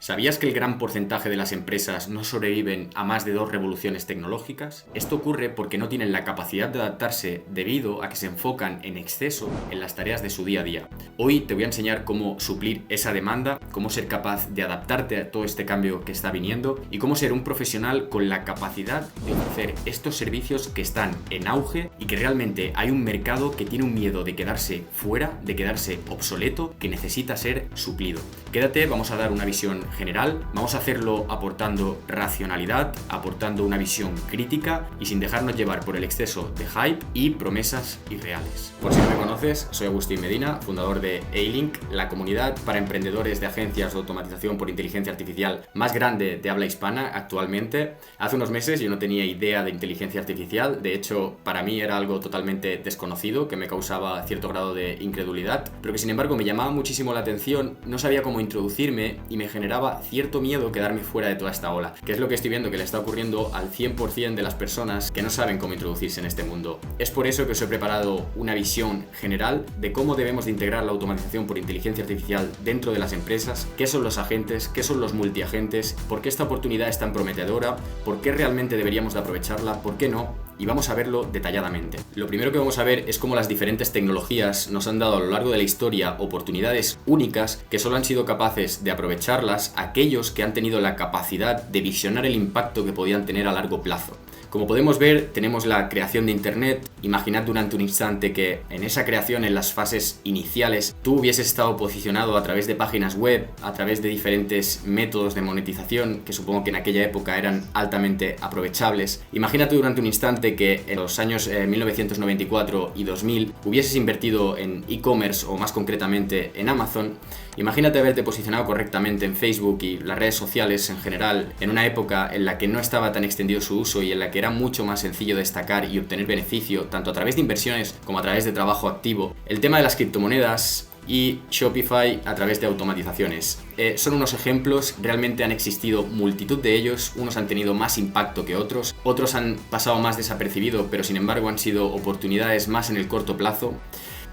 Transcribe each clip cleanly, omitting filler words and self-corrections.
¿Sabías que el gran porcentaje de las empresas no sobreviven a más de 2 revoluciones tecnológicas? Esto ocurre porque no tienen la capacidad de adaptarse debido a que se enfocan en exceso en las tareas de su día a día. Hoy te voy a enseñar cómo suplir esa demanda, cómo ser capaz de adaptarte a todo este cambio que está viniendo y cómo ser un profesional con la capacidad de ofrecer estos servicios que están en auge y que realmente hay un mercado que tiene un miedo de quedarse fuera, de quedarse obsoleto, que necesita ser suplido. Quédate, vamos a dar una visión general, vamos a hacerlo aportando racionalidad, aportando una visión crítica y sin dejarnos llevar por el exceso de hype y promesas irreales. Por si no me conoces, soy Agustín Medina, fundador de A-Link, la comunidad para emprendedores de agencias de automatización por inteligencia artificial más grande de habla hispana actualmente. Hace unos meses yo no tenía idea de inteligencia artificial, de hecho para mí era algo totalmente desconocido que me causaba cierto grado de incredulidad, pero que sin embargo me llamaba muchísimo la atención, no sabía cómo introducirme y me generaba cierto miedo quedarme fuera de toda esta ola, que es lo que estoy viendo que le está ocurriendo al 100% de las personas que no saben cómo introducirse en este mundo. Es por eso que os he preparado una visión general de cómo debemos de integrar la automatización por inteligencia artificial dentro de las empresas, qué son los agentes, qué son los multiagentes, por qué esta oportunidad es tan prometedora, por qué realmente deberíamos de aprovecharla, por qué no, y vamos a verlo detalladamente. Lo primero que vamos a ver es cómo las diferentes tecnologías nos han dado a lo largo de la historia oportunidades únicas que solo han sido capaces de aprovecharlas aquellos que han tenido la capacidad de visionar el impacto que podían tener a largo plazo. Como podemos ver, tenemos la creación de Internet. Imaginad durante un instante que en esa creación, en las fases iniciales, tú hubieses estado posicionado a través de páginas web, a través de diferentes métodos de monetización, que supongo que en aquella época eran altamente aprovechables. Imagínate durante un instante que en los años 1994 y 2000 hubieses invertido en e-commerce o más concretamente en Amazon. Imagínate haberte posicionado correctamente en Facebook y las redes sociales en general en una época en la que no estaba tan extendido su uso y en la que era mucho más sencillo destacar y obtener beneficio tanto a través de inversiones como a través de trabajo activo. El tema de las criptomonedas y Shopify a través de automatizaciones. Son unos ejemplos, realmente han existido multitud de ellos, unos han tenido más impacto que otros han pasado más desapercibidos, pero sin embargo han sido oportunidades más en el corto plazo.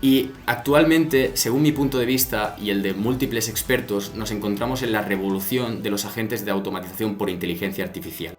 Y actualmente, según mi punto de vista y el de múltiples expertos, nos encontramos en la revolución de los agentes de automatización por inteligencia artificial.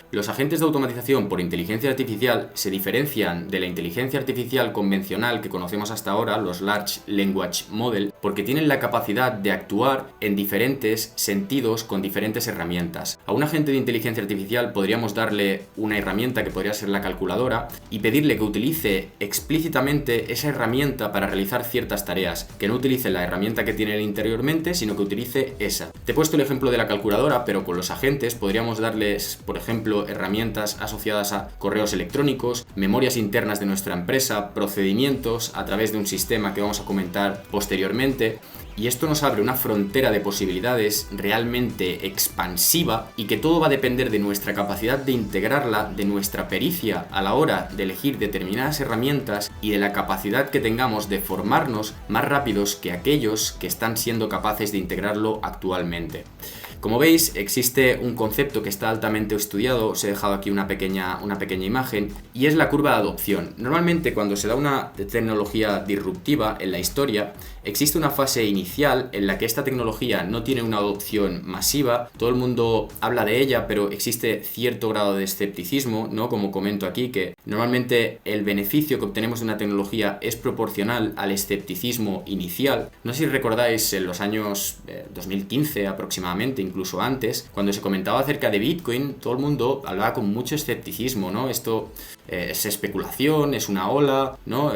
Los agentes de automatización por inteligencia artificial se diferencian de la inteligencia artificial convencional que conocemos hasta ahora, los Large Language Model, porque tienen la capacidad de actuar en diferentes sentidos con diferentes herramientas. A un agente de inteligencia artificial podríamos darle una herramienta que podría ser la calculadora y pedirle que utilice explícitamente esa herramienta para realizar ciertas tareas, que no utilice la herramienta que tiene interiormente, sino que utilice esa. Te he puesto el ejemplo de la calculadora, pero con los agentes podríamos darles, por ejemplo, herramientas asociadas a correos electrónicos, memorias internas de nuestra empresa, procedimientos a través de un sistema que vamos a comentar posteriormente. Y esto nos abre una frontera de posibilidades realmente expansiva y que todo va a depender de nuestra capacidad de integrarla, de nuestra pericia a la hora de elegir determinadas herramientas y de la capacidad que tengamos de formarnos más rápidos que aquellos que están siendo capaces de integrarlo actualmente. Como veis, existe un concepto que está altamente estudiado, os he dejado aquí una pequeña imagen, y es la curva de adopción. Normalmente cuando se da una tecnología disruptiva en la historia, existe una fase inicial en la que esta tecnología no tiene una adopción masiva, todo el mundo habla de ella, pero existe cierto grado de escepticismo, ¿no? Como comento aquí, que normalmente el beneficio que obtenemos de una tecnología es proporcional al escepticismo inicial. No sé si recordáis en los años 2015 aproximadamente, incluso antes, cuando se comentaba acerca de Bitcoin, todo el mundo hablaba con mucho escepticismo, ¿no? Esto es especulación, es una ola, ¿no?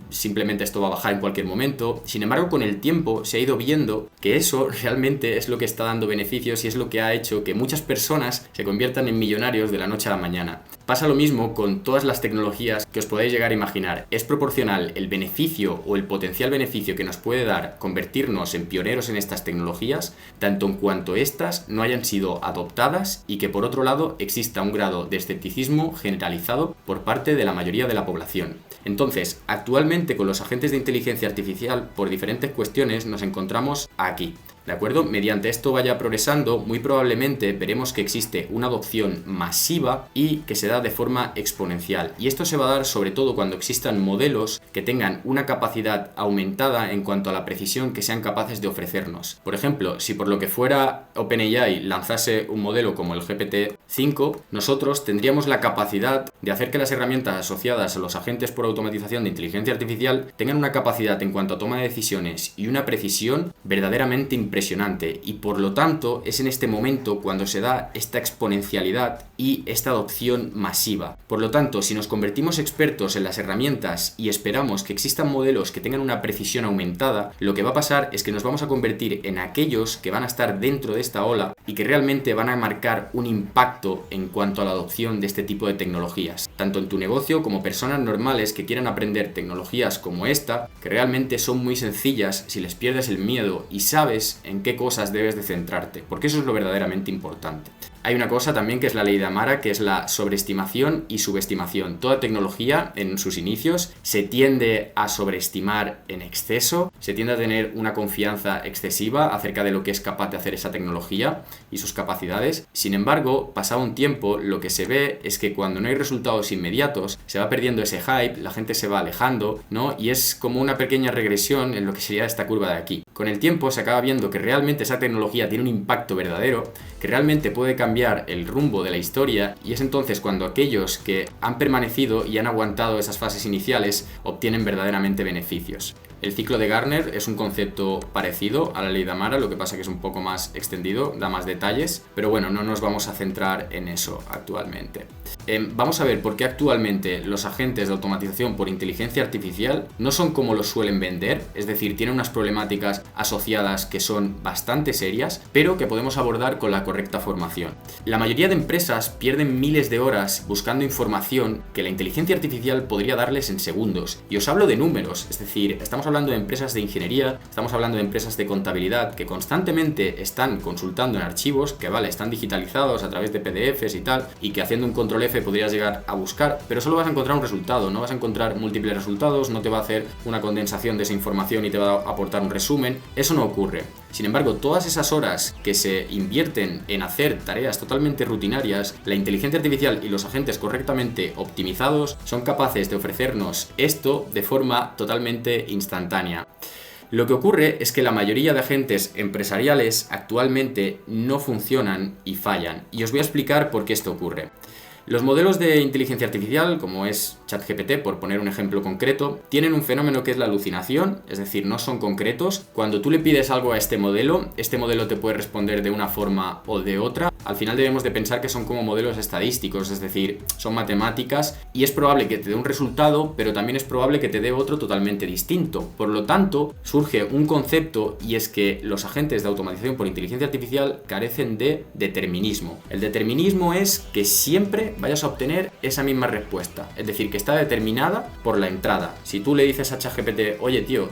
Simplemente esto va a bajar en cualquier momento. Sin embargo, con el tiempo se ha ido viendo que eso realmente es lo que está dando beneficios y es lo que ha hecho que muchas personas se conviertan en millonarios de la noche a la mañana. Pasa lo mismo con todas las tecnologías que os podéis llegar a imaginar. Es proporcional el beneficio o el potencial beneficio que nos puede dar convertirnos en pioneros en estas tecnologías, tanto en cuanto estas no hayan sido adoptadas y que por otro lado exista un grado de escepticismo generalizado por parte de la mayoría de la población. Entonces, actualmente con los agentes de inteligencia artificial, por diferentes cuestiones, nos encontramos aquí. ¿De acuerdo? Mediante esto vaya progresando, muy probablemente veremos que existe una adopción masiva y que se da de forma exponencial. Y esto se va a dar sobre todo cuando existan modelos que tengan una capacidad aumentada en cuanto a la precisión que sean capaces de ofrecernos. Por ejemplo, si por lo que fuera OpenAI lanzase un modelo como el GPT-5, nosotros tendríamos la capacidad de hacer que las herramientas asociadas a los agentes por automatización de inteligencia artificial tengan una capacidad en cuanto a toma de decisiones y una precisión verdaderamente impresionante, y por lo tanto es en este momento cuando se da esta exponencialidad y esta adopción masiva. Por lo tanto, si nos convertimos expertos en las herramientas y esperamos que existan modelos que tengan una precisión aumentada, lo que va a pasar es que nos vamos a convertir en aquellos que van a estar dentro de esta ola y que realmente van a marcar un impacto en cuanto a la adopción de este tipo de tecnologías, tanto en tu negocio como personas normales que quieran aprender tecnologías como esta, que realmente son muy sencillas si les pierdes el miedo y sabes en qué cosas debes de centrarte, porque eso es lo verdaderamente importante. Hay una cosa también que es la ley de Amara, que es la sobreestimación y subestimación. Toda tecnología en sus inicios se tiende a sobreestimar en exceso, se tiende a tener una confianza excesiva acerca de lo que es capaz de hacer esa tecnología y sus capacidades. Sin embargo, pasado un tiempo, lo que se ve es que cuando no hay resultados inmediatos, se va perdiendo ese hype, la gente se va alejando, ¿no? Y es como una pequeña regresión en lo que sería esta curva de aquí. Con el tiempo se acaba viendo que realmente esa tecnología tiene un impacto verdadero, que realmente puede cambiar el rumbo de la historia, y es entonces cuando aquellos que han permanecido y han aguantado esas fases iniciales obtienen verdaderamente beneficios. El ciclo de Gartner es un concepto parecido a la ley de Amara, lo que pasa que es un poco más extendido, da más detalles, pero bueno, no nos vamos a centrar en eso actualmente. Vamos a ver por qué actualmente los agentes de automatización por inteligencia artificial no son como los suelen vender, es decir, tienen unas problemáticas asociadas que son bastante serias, pero que podemos abordar con la correcta formación. La mayoría de empresas pierden miles de horas buscando información que la inteligencia artificial podría darles en segundos. Y os hablo de números, es decir, estamos hablando de empresas de ingeniería, estamos hablando de empresas de contabilidad que constantemente están consultando en archivos que, vale, están digitalizados a través de PDFs y tal, y que haciendo un control F podrías llegar a buscar, pero solo vas a encontrar un resultado, no vas a encontrar múltiples resultados, no te va a hacer una condensación de esa información y te va a aportar un resumen. Eso no ocurre. Sin embargo, todas esas horas que se invierten en hacer tareas totalmente rutinarias, la inteligencia artificial y los agentes correctamente optimizados son capaces de ofrecernos esto de forma totalmente instantánea. Lo que ocurre es que la mayoría de agentes empresariales actualmente no funcionan y fallan, y os voy a explicar por qué esto ocurre. Los modelos de inteligencia artificial, como es ChatGPT, por poner un ejemplo concreto, tienen un fenómeno que es la alucinación, es decir, no son concretos. Cuando tú le pides algo a este modelo te puede responder de una forma o de otra. Al final debemos de pensar que son como modelos estadísticos, es decir, son matemáticas, y es probable que te dé un resultado, pero también es probable que te dé otro totalmente distinto. Por lo tanto, surge un concepto, y es que los agentes de automatización por inteligencia artificial carecen de determinismo. El determinismo es que siempre vayas a obtener esa misma respuesta, es decir, que está determinada por la entrada. Si tú le dices a ChatGPT, oye tío,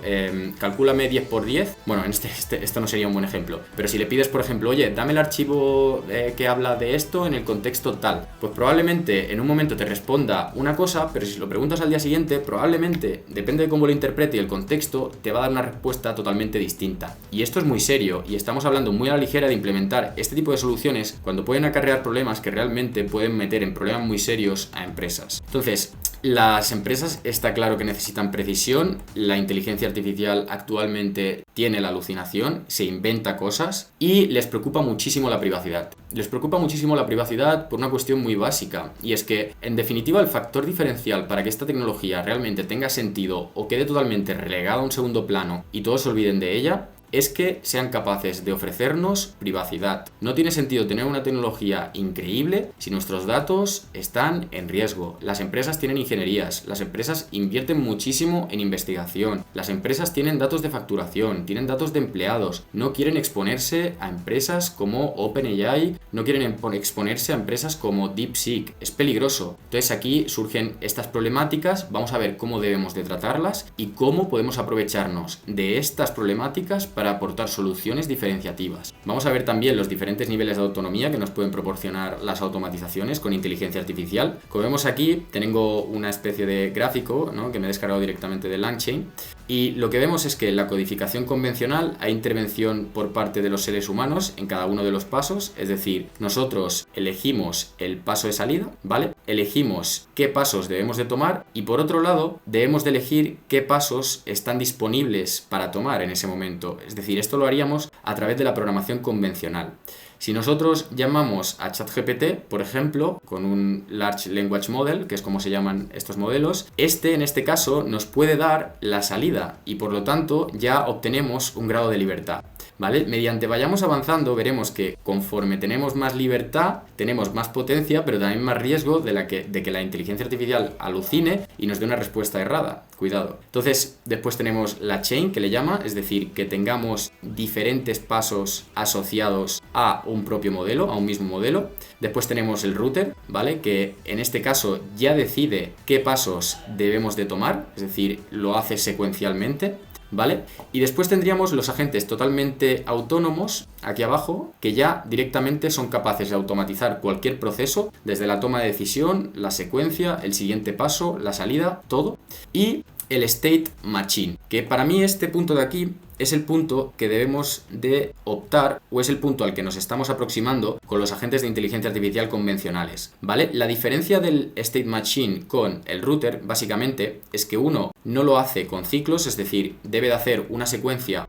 calcúlame 10 por 10, bueno, esto no sería un buen ejemplo, pero si le pides, por ejemplo, oye, dame el archivo que habla de esto en el contexto tal, pues probablemente en un momento te responda una cosa, pero si lo preguntas al día siguiente, probablemente, depende de cómo lo interprete y el contexto, te va a dar una respuesta totalmente distinta. Y esto es muy serio, y estamos hablando muy a la ligera de implementar este tipo de soluciones cuando pueden acarrear problemas que realmente pueden meter en problemas muy serios a empresas. Entonces, las empresas está claro que necesitan precisión. La inteligencia artificial actualmente tiene la alucinación, se inventa cosas y les preocupa muchísimo la privacidad. Les preocupa muchísimo la privacidad por una cuestión muy básica, y es que, en definitiva, el factor diferencial para que esta tecnología realmente tenga sentido o quede totalmente relegada a un segundo plano y todos se olviden de ella, es que sean capaces de ofrecernos privacidad. No tiene sentido tener una tecnología increíble si nuestros datos están en riesgo. Las empresas tienen ingenierías, las empresas invierten muchísimo en investigación, las empresas tienen datos de facturación, tienen datos de empleados, no quieren exponerse a empresas como OpenAI, no quieren exponerse a empresas como DeepSeek. Es peligroso. Entonces aquí surgen estas problemáticas, vamos a ver cómo debemos de tratarlas y cómo podemos aprovecharnos de estas problemáticas para para aportar soluciones diferenciativas. Vamos a ver también los diferentes niveles de autonomía que nos pueden proporcionar las automatizaciones con inteligencia artificial. Como vemos aquí, tengo una especie de gráfico, ¿no?, que me he descargado directamente de LangChain, y lo que vemos es que en la codificación convencional hay intervención por parte de los seres humanos en cada uno de los pasos, es decir, nosotros elegimos el paso de salida, ¿vale? Elegimos qué pasos debemos de tomar y por otro lado debemos de elegir qué pasos están disponibles para tomar en ese momento. Es decir, esto lo haríamos a través de la programación convencional. Si nosotros llamamos a ChatGPT, por ejemplo, con un Large Language Model, que es como se llaman estos modelos, en este caso nos puede dar la salida y por lo tanto ya obtenemos un grado de libertad. ¿Vale? Mediante vayamos avanzando veremos que conforme tenemos más libertad, tenemos más potencia, pero también más riesgo de que la inteligencia artificial alucine y nos dé una respuesta errada. Cuidado. Entonces, después tenemos la chain, que le llama, es decir, que tengamos diferentes pasos asociados a un propio modelo, a un mismo modelo. Después tenemos el router, ¿vale? Que en este caso ya decide qué pasos debemos de tomar, es decir, lo hace secuencialmente, ¿vale? Y después tendríamos los agentes totalmente autónomos, aquí abajo, que ya directamente son capaces de automatizar cualquier proceso, desde la toma de decisión, la secuencia, el siguiente paso, la salida, todo. Y el State Machine, que para mí este punto de aquí es el punto que debemos de optar o es el punto al que nos estamos aproximando con los agentes de inteligencia artificial convencionales, ¿vale? La diferencia del State Machine con el router básicamente es que uno no lo hace con ciclos, es decir, debe de hacer una secuencia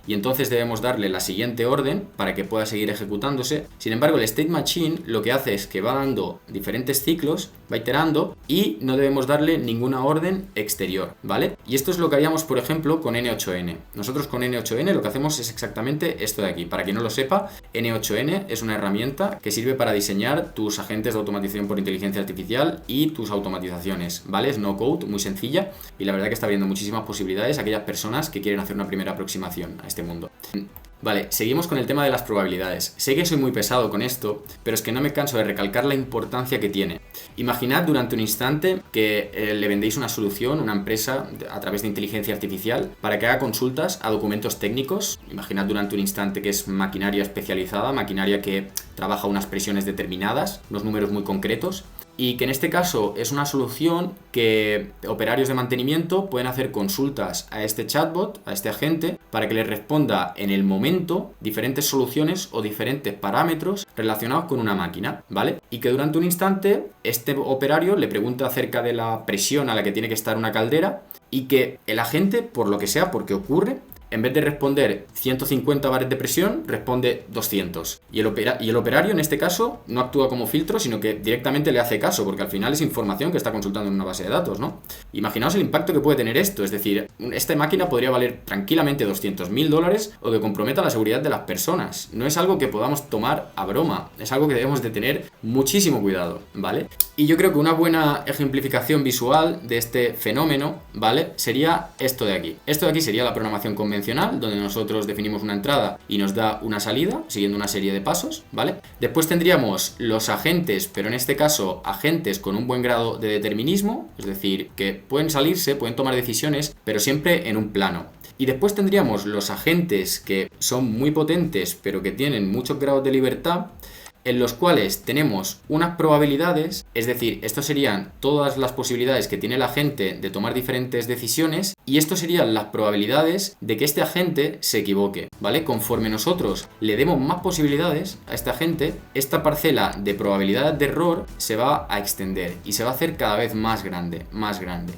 y entonces debemos darle la siguiente orden para que pueda seguir ejecutándose. Sin embargo, el State Machine lo que hace es que va dando diferentes ciclos, va iterando y no debemos darle ninguna orden exterior, ¿vale? Y esto es lo que haríamos, por ejemplo, con N8N. Nosotros con N8N lo que hacemos es exactamente esto de aquí. Para quien no lo sepa, N8N es una herramienta que sirve para diseñar tus agentes de automatización por inteligencia artificial y tus automatizaciones, ¿vale? Es no code, muy sencilla y la verdad que está abriendo muchísimas posibilidades a aquellas personas que quieren hacer una primera aproximación a este mundo. Vale, seguimos con el tema de las probabilidades. Sé que soy muy pesado con esto, pero es que no me canso de recalcar la importancia que tiene. Imaginad durante un instante que le vendéis una solución, una empresa, a través de inteligencia artificial, para que haga consultas a documentos técnicos. Imaginad durante un instante que es maquinaria especializada, maquinaria que trabaja unas presiones determinadas, unos números muy concretos. Y que en este caso es una solución que operarios de mantenimiento pueden hacer consultas a este chatbot, a este agente, para que les responda en el momento diferentes soluciones o diferentes parámetros relacionados con una máquina, ¿vale? Y que durante un instante este operario le pregunta acerca de la presión a la que tiene que estar una caldera y que el agente, por lo que sea, porque ocurre, en vez de responder 150 bares de presión, responde 200. Y el operario, en este caso, no actúa como filtro, sino que directamente le hace caso, porque al final es información que está consultando en una base de datos, ¿no? Imaginaos el impacto que puede tener esto. Es decir, esta máquina podría valer tranquilamente $200.000 o que comprometa la seguridad de las personas. No es algo que podamos tomar a broma. Es algo que debemos de tener muchísimo cuidado, ¿vale? Y yo creo que una buena ejemplificación visual de este fenómeno, ¿vale?, sería esto de aquí. Esto de aquí sería la programación convencional, donde nosotros definimos una entrada y nos da una salida, siguiendo una serie de pasos, ¿vale? Después tendríamos los agentes, pero en este caso agentes con un buen grado de determinismo, es decir, que pueden salirse, pueden tomar decisiones, pero siempre en un plano. Y después tendríamos los agentes que son muy potentes, pero que tienen muchos grados de libertad, en los cuales tenemos unas probabilidades, es decir, estos serían todas las posibilidades que tiene el agente de tomar diferentes decisiones y esto serían las probabilidades de que este agente se equivoque, ¿vale? Conforme nosotros le demos más posibilidades a este agente, esta parcela de probabilidad de error se va a extender y se va a hacer cada vez más grande,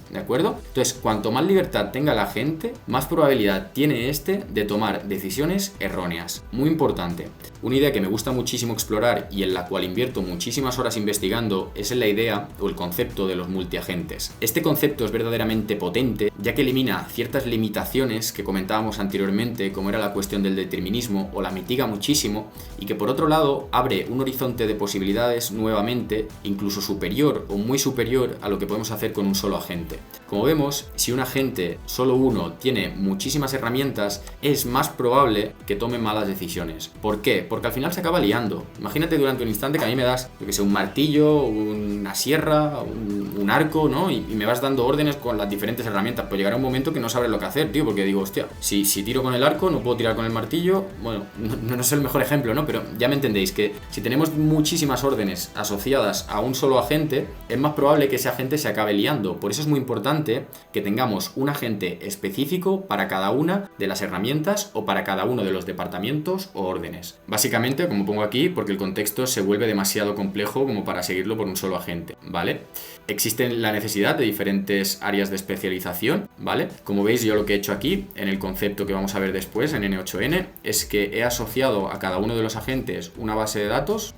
¿de acuerdo? Entonces, cuanto más libertad tenga el agente, más probabilidad tiene este de tomar decisiones erróneas. Muy importante. Una idea que me gusta muchísimo explorar y en la cual invierto muchísimas horas investigando es en la idea o el concepto de los multiagentes. Este concepto es verdaderamente potente ya que elimina ciertas limitaciones que comentábamos anteriormente, como era la cuestión del determinismo, o la mitiga muchísimo y que por otro lado abre un horizonte de posibilidades nuevamente incluso superior o muy superior a lo que podemos hacer con un solo agente. Como vemos, si un agente, solo uno, tiene muchísimas herramientas, es más probable que tome malas decisiones. ¿Por qué? Porque al final se acaba liando. Imagínate durante un instante que a mí me das, yo que sé, un martillo, una sierra, un arco, ¿no? Y me vas dando órdenes con las diferentes herramientas. Pues llegará un momento que no sabré lo que hacer, tío, porque digo, hostia, si tiro con el arco, no puedo tirar con el martillo. Bueno, no es el mejor ejemplo, ¿no? Pero ya me entendéis que si tenemos muchísimas órdenes asociadas a un solo agente, es más probable que ese agente se acabe liando. Por eso es muy importante que tengamos un agente específico para cada una de las herramientas o para cada uno de los departamentos o órdenes. Básicamente, como pongo aquí, porque el contexto se vuelve demasiado complejo como para seguirlo por un solo agente, ¿vale? Existe la necesidad de diferentes áreas de especialización, ¿vale? Como veis, yo lo que he hecho aquí, en el concepto que vamos a ver después, en N8N, es que he asociado a cada uno de los agentes una base de datos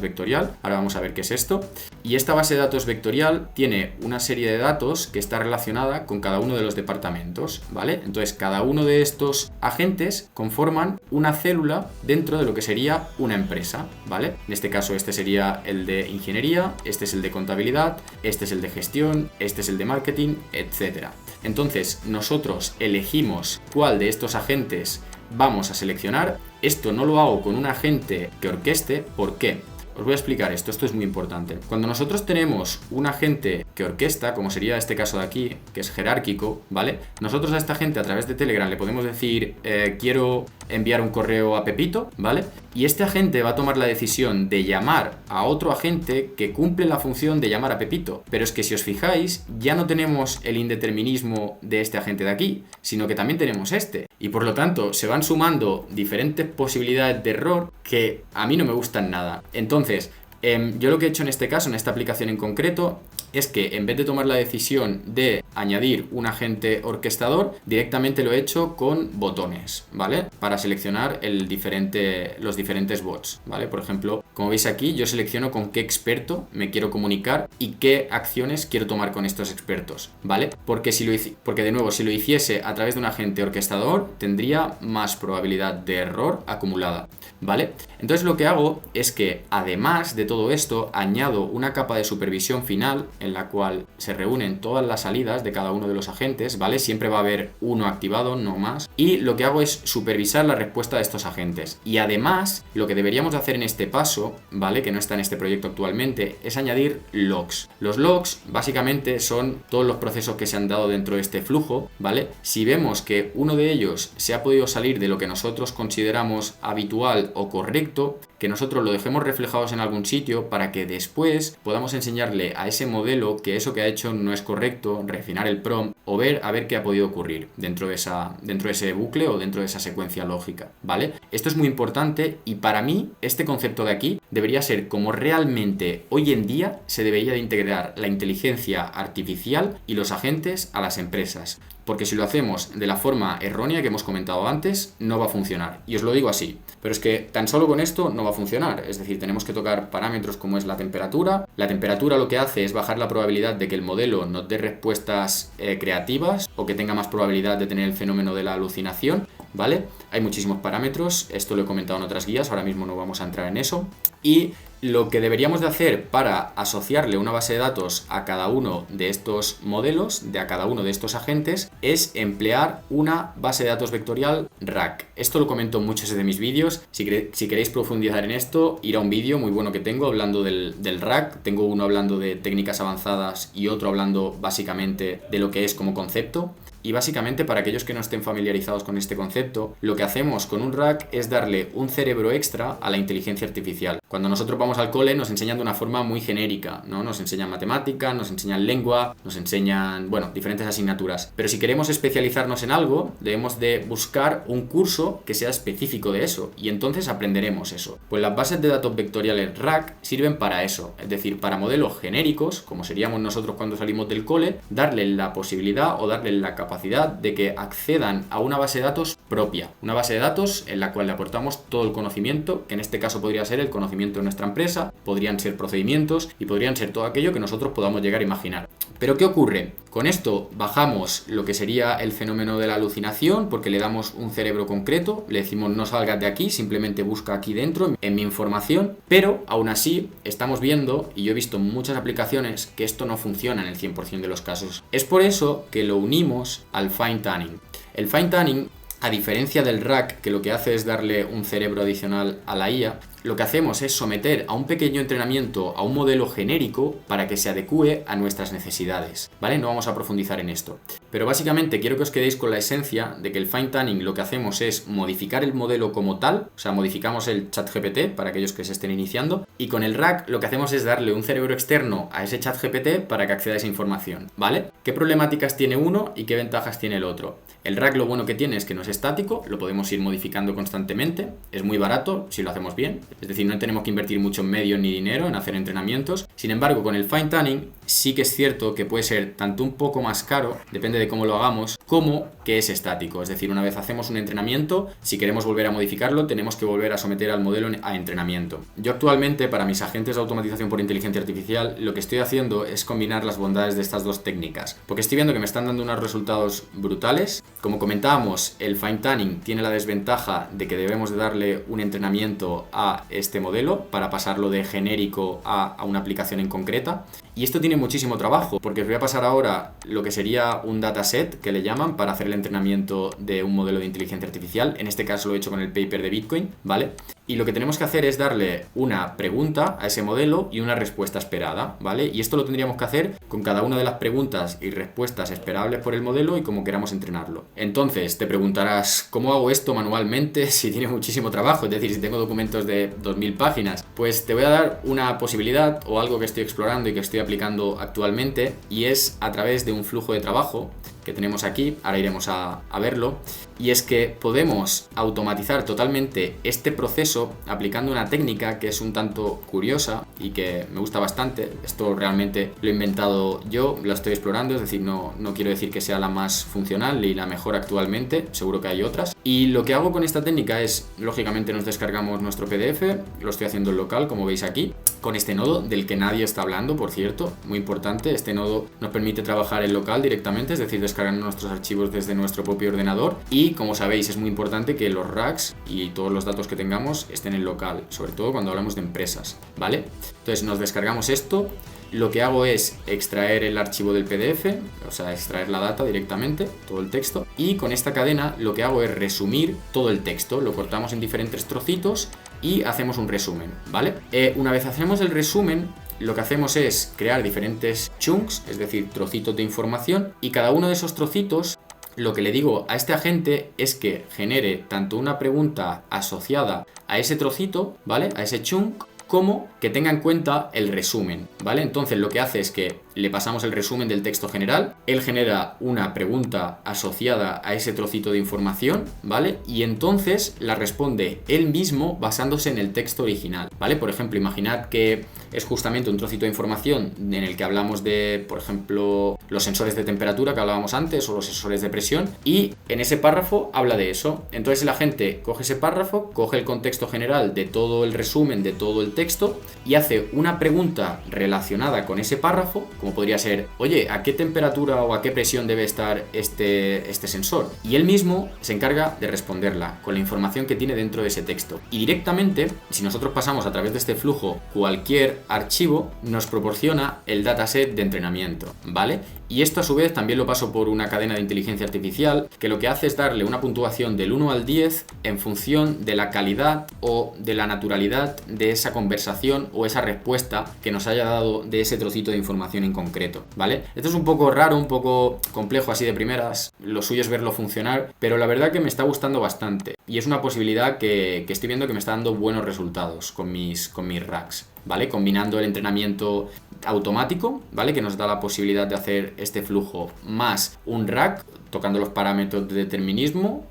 vectorial. Ahora vamos a ver qué es esto. Y esta base de datos vectorial tiene una serie de datos que está relacionada con cada uno de los departamentos, ¿vale? Entonces, cada uno de estos agentes conforman una célula dentro de lo que sería una empresa, ¿vale? En este caso, este sería el de ingeniería, este es el de contabilidad, este es el de gestión, este es el de marketing, etc. Entonces, nosotros elegimos cuál de estos agentes vamos a seleccionar. Esto no lo hago con un agente que orqueste. ¿Por qué? Os voy a explicar esto es muy importante. Cuando nosotros tenemos un agente que orquesta, como sería este caso de aquí, que es jerárquico, ¿vale? Nosotros a esta gente a través de Telegram le podemos decir, quiero enviar un correo a Pepito, ¿vale? Y este agente va a tomar la decisión de llamar a otro agente que cumple la función de llamar a Pepito. Pero es que si os fijáis, ya no tenemos el indeterminismo de este agente de aquí, sino que también tenemos este. Y por lo tanto, se van sumando diferentes posibilidades de error que a mí no me gustan nada. Entonces, yo lo que he hecho en este caso, en esta aplicación en concreto, es que en vez de tomar la decisión de añadir un agente orquestador, directamente lo he hecho con botones, ¿vale? Para seleccionar los diferentes bots, ¿vale? Por ejemplo, como veis aquí, yo selecciono con qué experto me quiero comunicar y qué acciones quiero tomar con estos expertos, ¿vale? Porque de nuevo, si lo hiciese a través de un agente orquestador, tendría más probabilidad de error acumulada, ¿vale? Entonces lo que hago es que, además de todo esto, añado una capa de supervisión final en la cual se reúnen todas las salidas de cada uno de los agentes, ¿vale? Siempre va a haber uno activado, no más. Y lo que hago es supervisar la respuesta de estos agentes. Y además, lo que deberíamos hacer en este paso, ¿vale? Que no está en este proyecto actualmente, es añadir logs. Los logs, básicamente, son todos los procesos que se han dado dentro de este flujo, ¿vale? Si vemos que uno de ellos se ha podido salir de lo que nosotros consideramos habitual o correcto, que nosotros lo dejemos reflejados en algún sitio para que después podamos enseñarle a ese modelo que eso que ha hecho no es correcto, refinar el prompt o ver a ver qué ha podido ocurrir dentro de ese bucle o dentro de esa secuencia lógica, ¿vale? Esto es muy importante y para mí este concepto de aquí debería ser como realmente hoy en día se debería de integrar la inteligencia artificial y los agentes a las empresas. Porque si lo hacemos de la forma errónea que hemos comentado antes, no va a funcionar. Y os lo digo así. Pero es que tan solo con esto no va a funcionar. Es decir, tenemos que tocar parámetros como es la temperatura. La temperatura lo que hace es bajar la probabilidad de que el modelo nos dé respuestas creativas o que tenga más probabilidad de tener el fenómeno de la alucinación, ¿vale? Hay muchísimos parámetros. Esto lo he comentado en otras guías. Ahora mismo no vamos a entrar en eso. Y lo que deberíamos de hacer para asociarle una base de datos a cada uno de estos modelos, a cada uno de estos agentes, es emplear una base de datos vectorial RAG. Esto lo comento en muchos de mis vídeos. Si queréis profundizar en esto, ir a un vídeo muy bueno que tengo hablando del RAG. Tengo uno hablando de técnicas avanzadas y otro hablando básicamente de lo que es como concepto. Y básicamente, para aquellos que no estén familiarizados con este concepto, lo que hacemos con un RAG es darle un cerebro extra a la inteligencia artificial. Cuando nosotros vamos al cole nos enseñan de una forma muy genérica, ¿no? Nos enseñan matemática, nos enseñan lengua, nos enseñan, bueno, diferentes asignaturas. Pero si queremos especializarnos en algo, debemos de buscar un curso que sea específico de eso y entonces aprenderemos eso. Pues las bases de datos vectoriales RAG sirven para eso, es decir, para modelos genéricos, como seríamos nosotros cuando salimos del cole, darle la posibilidad o darle la capacidad de que accedan a una base de datos propia, una base de datos en la cual le aportamos todo el conocimiento, que en este caso podría ser el conocimiento conocimiento de nuestra empresa, podrían ser procedimientos y podrían ser todo aquello que nosotros podamos llegar a imaginar. Pero ¿qué ocurre? Con esto bajamos lo que sería el fenómeno de la alucinación porque le damos un cerebro concreto, le decimos no salgas de aquí, simplemente busca aquí dentro en mi información, pero aún así estamos viendo, y yo he visto muchas aplicaciones, que esto no funciona en el 100% de los casos. Es por eso que lo unimos al Fine Tuning. El Fine Tuning, a diferencia del RAG, que lo que hace es darle un cerebro adicional a la IA, lo que hacemos es someter a un pequeño entrenamiento a un modelo genérico para que se adecue a nuestras necesidades, ¿vale? No vamos a profundizar en esto. Pero básicamente quiero que os quedéis con la esencia de que el Fine Tuning lo que hacemos es modificar el modelo como tal, o sea, modificamos el ChatGPT para aquellos que se estén iniciando, y con el RAG lo que hacemos es darle un cerebro externo a ese ChatGPT para que acceda a esa información, ¿vale? ¿Qué problemáticas tiene uno y qué ventajas tiene el otro? El RAG lo bueno que tiene es que no es estático, lo podemos ir modificando constantemente, es muy barato si lo hacemos bien, es decir, no tenemos que invertir mucho en medios ni dinero en hacer entrenamientos. Sin embargo, con el Fine Tuning sí que es cierto que puede ser tanto un poco más caro, depende de cómo lo hagamos, como que es estático. Es decir, una vez hacemos un entrenamiento, si queremos volver a modificarlo, tenemos que volver a someter al modelo a entrenamiento. Yo actualmente, para mis agentes de automatización por inteligencia artificial, lo que estoy haciendo es combinar las bondades de estas dos técnicas, porque estoy viendo que me están dando unos resultados brutales. Como comentábamos, el Fine Tuning tiene la desventaja de que debemos de darle un entrenamiento a este modelo para pasarlo de genérico a una aplicación en concreta. Y esto tiene muchísimo trabajo, porque os voy a pasar ahora lo que sería un dataset, que le llaman, para hacer el entrenamiento de un modelo de inteligencia artificial. En este caso lo he hecho con el paper de Bitcoin, ¿vale? Y lo que tenemos que hacer es darle una pregunta a ese modelo y una respuesta esperada, ¿vale? Y esto lo tendríamos que hacer con cada una de las preguntas y respuestas esperables por el modelo y como queramos entrenarlo. Entonces, te preguntarás, ¿cómo hago esto manualmente si tiene muchísimo trabajo? Es decir, si tengo documentos de 2000 páginas. Pues te voy a dar una posibilidad o algo que estoy explorando y que estoy aplicando actualmente, y es a través de un flujo de trabajo que tenemos aquí, ahora iremos a verlo, y es que podemos automatizar totalmente este proceso aplicando una técnica que es un tanto curiosa y que me gusta bastante. Esto realmente lo he inventado yo, lo estoy explorando, es decir, no quiero decir que sea la más funcional y la mejor actualmente, seguro que hay otras. Y lo que hago con esta técnica es, lógicamente nos descargamos nuestro PDF, lo estoy haciendo en local, como veis aquí, con este nodo del que nadie está hablando, por cierto, muy importante. Este nodo nos permite trabajar en local directamente, es decir, descargar nuestros archivos desde nuestro propio ordenador, y como sabéis es muy importante que los RAGs y todos los datos que tengamos estén en local, sobre todo cuando hablamos de empresas, ¿vale? Entonces nos descargamos esto. Lo que hago es extraer el archivo del PDF, o sea, extraer la data directamente, todo el texto, y con esta cadena lo que hago es resumir todo el texto, lo cortamos en diferentes trocitos y hacemos un resumen, ¿vale? Una vez hacemos el resumen, lo que hacemos es crear diferentes chunks, es decir, trocitos de información, y cada uno de esos trocitos, lo que le digo a este agente es que genere tanto una pregunta asociada a ese trocito, ¿vale? A ese chunk, como que tenga en cuenta el resumen, ¿vale? Entonces lo que hace es que le pasamos el resumen del texto general, él genera una pregunta asociada a ese trocito de información, ¿vale? Y entonces la responde él mismo basándose en el texto original, ¿vale? Por ejemplo, imaginad que es justamente un trocito de información en el que hablamos de, por ejemplo, los sensores de temperatura que hablábamos antes o los sensores de presión, y en ese párrafo habla de eso. Entonces el agente coge ese párrafo, coge el contexto general de todo el resumen, de todo el texto, y hace una pregunta relacionada con ese párrafo, como podría ser, oye, ¿a qué temperatura o a qué presión debe estar este sensor? Y él mismo se encarga de responderla con la información que tiene dentro de ese texto. Y directamente, si nosotros pasamos a través de este flujo cualquier archivo, nos proporciona el dataset de entrenamiento, ¿vale? Y esto a su vez también lo paso por una cadena de inteligencia artificial que lo que hace es darle una puntuación del 1 al 10 en función de la calidad o de la naturalidad de esa conversación o esa respuesta que nos haya dado de ese trocito de información en concreto, ¿vale? Esto es un poco raro, un poco complejo así de primeras, lo suyo es verlo funcionar, pero la verdad que me está gustando bastante y es una posibilidad que estoy viendo que me está dando buenos resultados con mis RAGs, ¿vale? Combinando el entrenamiento automático, ¿vale? Que nos da la posibilidad de hacer este flujo más un RAG, tocando los parámetros de determinismo,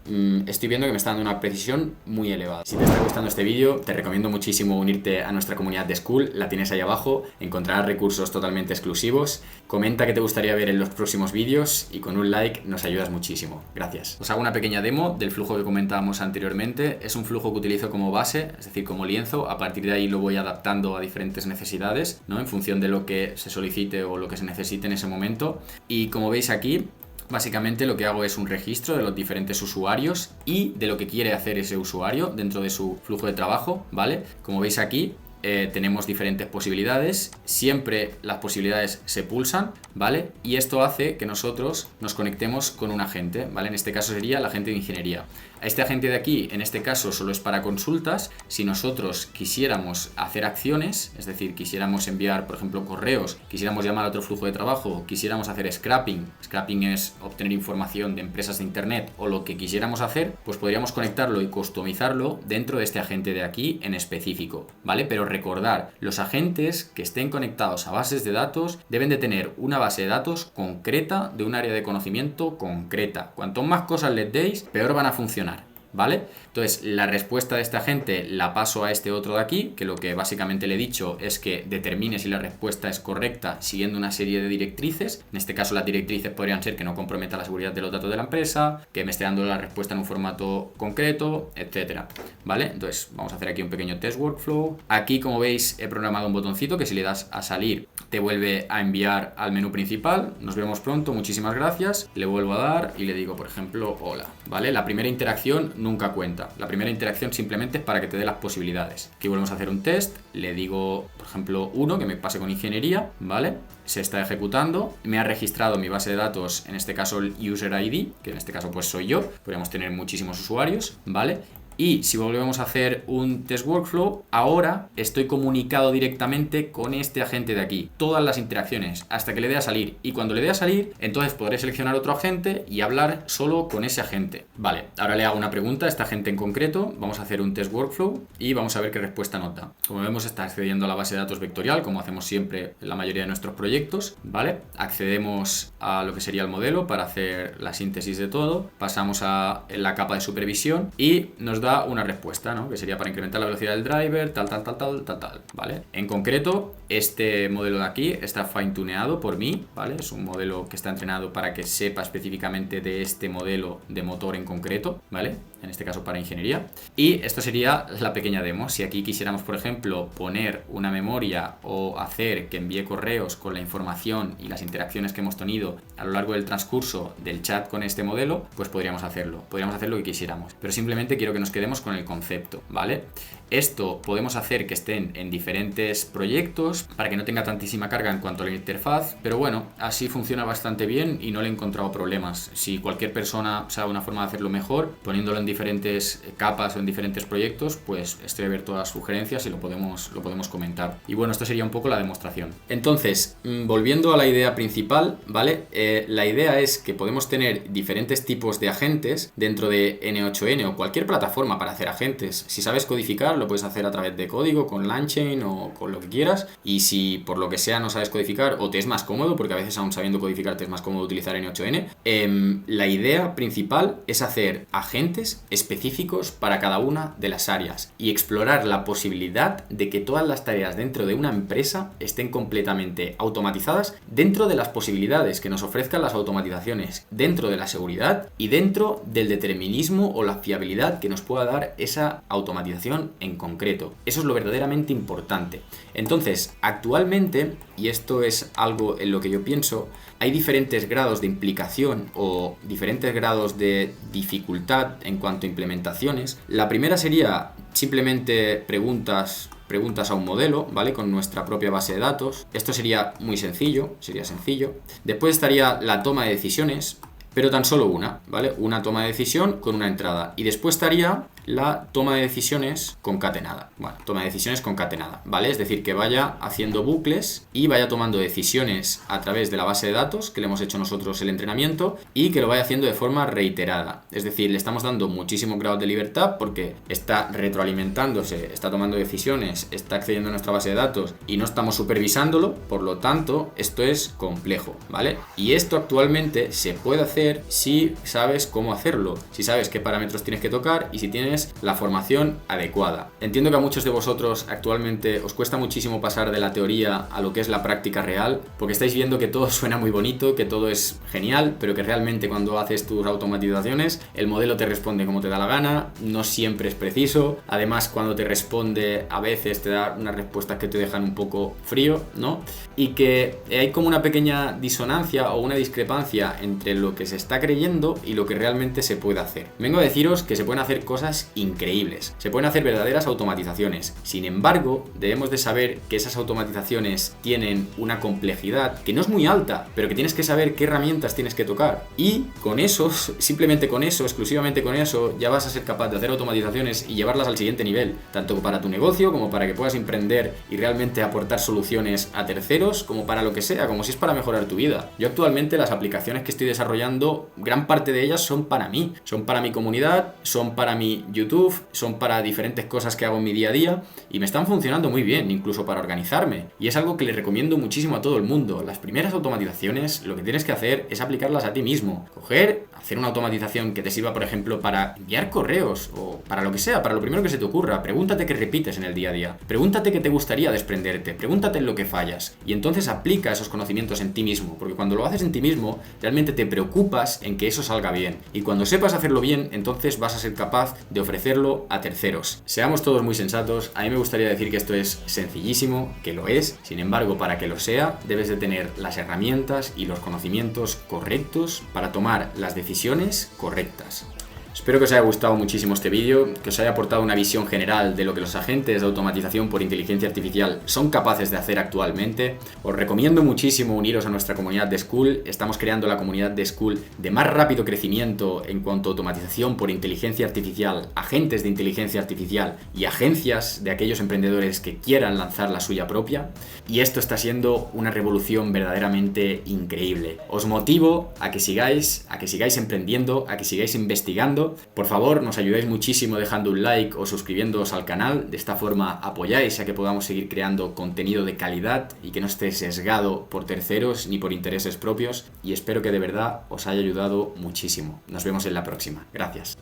estoy viendo que me está dando una precisión muy elevada. Si te está gustando este vídeo, te recomiendo muchísimo unirte a nuestra comunidad de Skool, la tienes ahí abajo, encontrarás recursos totalmente exclusivos. Comenta qué te gustaría ver en los próximos vídeos y con un like nos ayudas muchísimo. Gracias. Os hago una pequeña demo del flujo que comentábamos anteriormente. Es un flujo que utilizo como base, es decir, como lienzo. A partir de ahí lo voy adaptando a diferentes necesidades, ¿no? En función de lo que se solicite o lo que se necesite en ese momento. Y como veis aquí, básicamente lo que hago es un registro de los diferentes usuarios y de lo que quiere hacer ese usuario dentro de su flujo de trabajo, ¿vale? Como veis aquí, tenemos diferentes posibilidades, siempre las posibilidades se pulsan, ¿vale? Y esto hace que nosotros nos conectemos con un agente, ¿vale? En este caso sería el agente de ingeniería. Este agente de aquí, en este caso, solo es para consultas. Si nosotros quisiéramos hacer acciones, es decir, quisiéramos enviar, por ejemplo, correos, quisiéramos llamar a otro flujo de trabajo, quisiéramos hacer scrapping es obtener información de empresas de internet o lo que quisiéramos hacer, pues podríamos conectarlo y customizarlo dentro de este agente de aquí en específico, ¿vale? Pero recordar, los agentes que estén conectados a bases de datos deben de tener una base de datos concreta de un área de conocimiento concreta. Cuanto más cosas les deis, peor van a funcionar, ¿vale? Entonces, la respuesta de este agente la paso a este otro de aquí, que lo que básicamente le he dicho es que determine si la respuesta es correcta siguiendo una serie de directrices. En este caso, las directrices podrían ser que no comprometa la seguridad de los datos de la empresa, que me esté dando la respuesta en un formato concreto, etcétera, ¿vale? Entonces, vamos a hacer aquí un pequeño test workflow. Aquí, como veis, he programado un botoncito que si le das a salir, te vuelve a enviar al menú principal. Nos vemos pronto, muchísimas gracias. Le vuelvo a dar y le digo, por ejemplo, hola, ¿vale? La primera interacción nunca cuenta. La primera interacción simplemente es para que te dé las posibilidades. Aquí volvemos a hacer un test, le digo, por ejemplo, uno que me pase con ingeniería, ¿vale? Se está ejecutando, me ha registrado mi base de datos, en este caso el user ID, que en este caso pues soy yo, podríamos tener muchísimos usuarios, ¿vale? Y si volvemos a hacer un test workflow, ahora estoy comunicado directamente con este agente de aquí. Todas las interacciones, hasta que le dé a salir. Y cuando le dé a salir, entonces podré seleccionar otro agente y hablar solo con ese agente. Vale, ahora le hago una pregunta a esta agente en concreto. Vamos a hacer un test workflow y vamos a ver qué respuesta nos da. Como vemos, está accediendo a la base de datos vectorial, como hacemos siempre en la mayoría de nuestros proyectos, ¿vale? Accedemos a lo que sería el modelo para hacer la síntesis de todo. Pasamos a la capa de supervisión y nos da una respuesta, ¿no? Que sería para incrementar la velocidad del driver, tal, ¿vale? En concreto, este modelo de aquí está fine-tuneado por mí, ¿vale? Es un modelo que está entrenado para que sepa específicamente de este modelo de motor en concreto, ¿vale? En este caso para ingeniería. Y esto sería la pequeña demo. Si aquí quisiéramos, por ejemplo, poner una memoria o hacer que envíe correos con la información y las interacciones que hemos tenido a lo largo del transcurso del chat con este modelo, pues podríamos hacerlo. Podríamos hacer lo que quisiéramos. Pero simplemente quiero que nos quedemos con el concepto, ¿vale? Esto podemos hacer que estén en diferentes proyectos para que no tenga tantísima carga en cuanto a la interfaz, pero bueno, así funciona bastante bien y no le he encontrado problemas. Si cualquier persona sabe una forma de hacerlo mejor, poniéndolo en diferentes capas o en diferentes proyectos, pues estoy abierto a sugerencias y lo podemos comentar. Y bueno, esto sería un poco la demostración. Entonces, volviendo a la idea principal, ¿vale? La idea es que podemos tener diferentes tipos de agentes dentro de N8N o cualquier plataforma para hacer agentes. Si sabes codificar, lo puedes hacer a través de código, con LangChain o con lo que quieras. Y si por lo que sea no sabes codificar o te es más cómodo, porque a veces aún sabiendo codificar te es más cómodo utilizar N8N, la idea principal es hacer agentes específicos para cada una de las áreas y explorar la posibilidad de que todas las tareas dentro de una empresa estén completamente automatizadas dentro de las posibilidades que nos ofrezcan las automatizaciones, dentro de la seguridad y dentro del determinismo o la fiabilidad que nos pueda dar esa automatización en concreto. Eso es lo verdaderamente importante. Entonces, actualmente, y esto es algo en lo que yo pienso, hay diferentes grados de implicación o diferentes grados de dificultad en cuanto a implementaciones. La primera sería simplemente preguntas a un modelo, ¿vale? Con nuestra propia base de datos. Esto sería muy sencillo, Después estaría la toma de decisiones, pero tan solo una, ¿vale? Una toma de decisión con una entrada. Y después estaría la toma de decisiones concatenada. Bueno, toma de decisiones concatenada, ¿vale? Es decir, que vaya haciendo bucles y vaya tomando decisiones a través de la base de datos que le hemos hecho nosotros el entrenamiento y que lo vaya haciendo de forma reiterada. Es decir, le estamos dando muchísimos grados de libertad porque está retroalimentándose, está tomando decisiones, está accediendo a nuestra base de datos y no estamos supervisándolo. Por lo tanto, esto es complejo, ¿vale? Y esto actualmente se puede hacer hacer si sabes cómo hacerlo, si sabes qué parámetros tienes que tocar y si tienes la formación adecuada. Entiendo que a muchos de vosotros actualmente os cuesta muchísimo pasar de la teoría a lo que es la práctica real, porque estáis viendo que todo suena muy bonito, que todo es genial, pero que realmente cuando haces tus automatizaciones el modelo te responde como te da la gana, no siempre es preciso, además cuando te responde a veces te da unas respuestas que te dejan un poco frío, ¿no? Y que hay como una pequeña disonancia o una discrepancia entre lo que se está creyendo y lo que realmente se puede hacer. Vengo a deciros que se pueden hacer cosas increíbles, se pueden hacer verdaderas automatizaciones. Sin embargo, debemos de saber que esas automatizaciones tienen una complejidad que no es muy alta, pero que tienes que saber qué herramientas tienes que tocar. Y con eso, simplemente con eso, exclusivamente con eso, ya vas a ser capaz de hacer automatizaciones y llevarlas al siguiente nivel, tanto para tu negocio como para que puedas emprender y realmente aportar soluciones a terceros, como para lo que sea, como si es para mejorar tu vida. Yo actualmente las aplicaciones que estoy desarrollando, gran parte de ellas son para mí, son para mi comunidad, son para mi YouTube, son para diferentes cosas que hago en mi día a día y me están funcionando muy bien, incluso para organizarme. Y es algo que le recomiendo muchísimo a todo el mundo. Las primeras automatizaciones, lo que tienes que hacer es aplicarlas a ti mismo. Coger, hacer una automatización que te sirva, por ejemplo, para enviar correos o para lo que sea, para lo primero que se te ocurra. Pregúntate qué repites en el día a día. Pregúntate qué te gustaría desprenderte. Pregúntate en lo que fallas. Y entonces aplica esos conocimientos en ti mismo, porque cuando lo haces en ti mismo, realmente te preocupas en que eso salga bien. Y cuando sepas hacerlo bien, entonces vas a ser capaz de ofrecerlo a terceros. Seamos todos muy sensatos. A mí me gustaría decir que esto es sencillísimo, que lo es. Sin embargo, para que lo sea, debes de tener las herramientas y los conocimientos correctos para tomar las decisiones correctas. Espero que os haya gustado muchísimo este vídeo, que os haya aportado una visión general de lo que los agentes de automatización por inteligencia artificial son capaces de hacer actualmente. Os recomiendo muchísimo uniros a nuestra comunidad de Skool. Estamos creando la comunidad de Skool de más rápido crecimiento en cuanto a automatización por inteligencia artificial, agentes de inteligencia artificial y agencias de aquellos emprendedores que quieran lanzar la suya propia. Y esto está siendo una revolución verdaderamente increíble. Os motivo a que sigáis emprendiendo, a que sigáis investigando. Por favor, nos ayudáis muchísimo dejando un like o suscribiéndoos al canal. De esta forma apoyáis a que podamos seguir creando contenido de calidad y que no esté sesgado por terceros ni por intereses propios. Y espero que de verdad os haya ayudado muchísimo. Nos vemos en la próxima. Gracias.